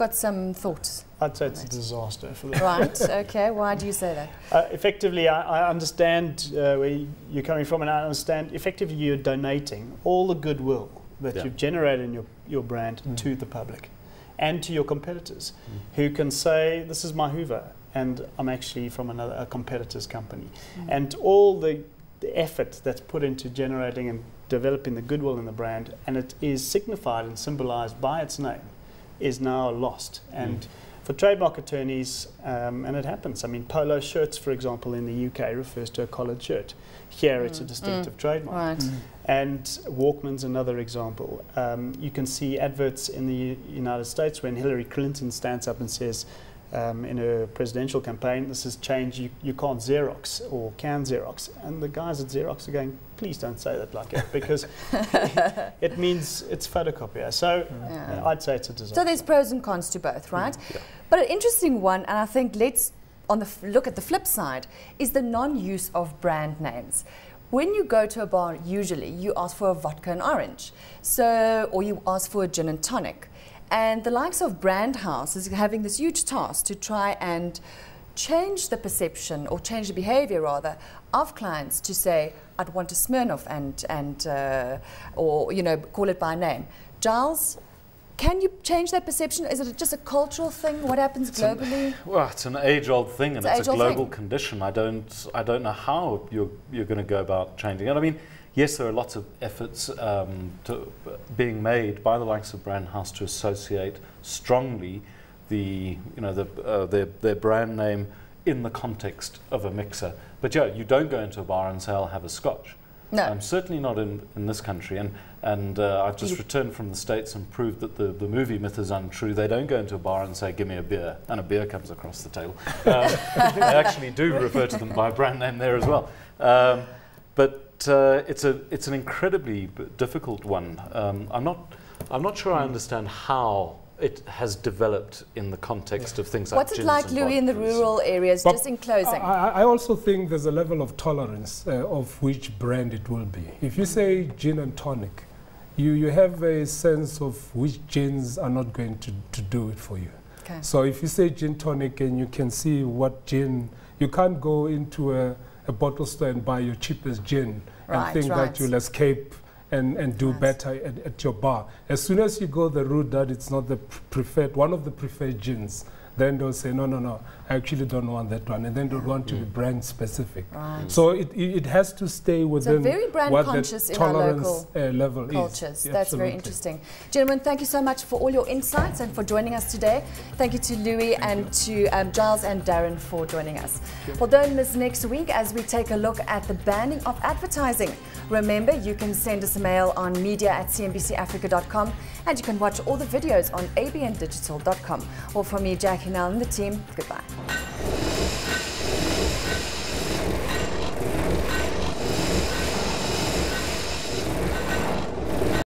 got some thoughts? I'd say it's a disaster for them. Right, okay. Why do you say that? Effectively, I understand where you're coming from, and I understand effectively you're donating all the goodwill that you've generated in your brand to the public and to your competitors who can say, this is my Hoover, and I'm actually from a competitor's company. And all the effort that's put into generating and developing the goodwill in the brand, and it is signified and symbolized by its name, is now lost. And for trademark attorneys, and it happens, I mean, polo shirts, for example, in the UK refers to a collared shirt. Here it's a distinctive trademark. Right. And Walkman's another example. You can see adverts in the United States when Hillary Clinton stands up and says, in her presidential campaign, this is change, you can't Xerox or can Xerox. And the guys at Xerox are going, please don't say that like that, because it means it's photocopier. So I'd say it's a disaster. So there's pros and cons to both, right? But an interesting one, and I think let's look at the flip side, is the non-use of brand names. When you go to a bar, usually you ask for a vodka and orange, or you ask for a gin and tonic. And the likes of Brand House is having this huge task to try and change the perception, or change the behavior rather, of clients to say, I'd want a Smirnoff or, you know, call it by name. Giles, can you change that perception? Is it just a cultural thing? What happens globally? Well, it's an age-old thing, and it's a global condition. I don't know how you're going to go about changing it. I mean, yes, there are lots of efforts being made by the likes of Brand House to associate strongly their brand name in the context of a mixer. But yeah, you don't go into a bar and say, I'll have a scotch. No. Certainly not in this country. And I've just returned from the States and proved that the movie myth is untrue. They don't go into a bar and say, give me a beer, and a beer comes across the table. They actually do refer to them by brand name there as well. But it's an incredibly difficult one. I'm not sure I understand how it has developed in the context of things like what's it like, Louis, in the rural areas, but just in closing? I also think there's a level of tolerance of which brand it will be. If you say gin and tonic, you have a sense of which gins are not going to do it for you. Okay. So if you say gin tonic and you can see what gin, you can't go into a bottle store and buy your cheapest gin and think that you'll escape and do better at your bar. As soon as you go the route that it's not the one of the preferred gins, then they'll say, no, I actually don't want that one. And then they'll want to be brand specific. Right. So it has to stay within very brand what conscious the in our tolerance local level cultures. is. Yeah, that's very interesting. Gentlemen, thank you so much for all your insights and for joining us today. Thank you to Louis and to Giles and Darren for joining us. Well, don't miss next week as we take a look at the banning of advertising. Remember, you can send us a mail on media@cnbcafrica.com, and you can watch all the videos on abndigital.com. Well, from me, Jackie Nell, and the team, goodbye.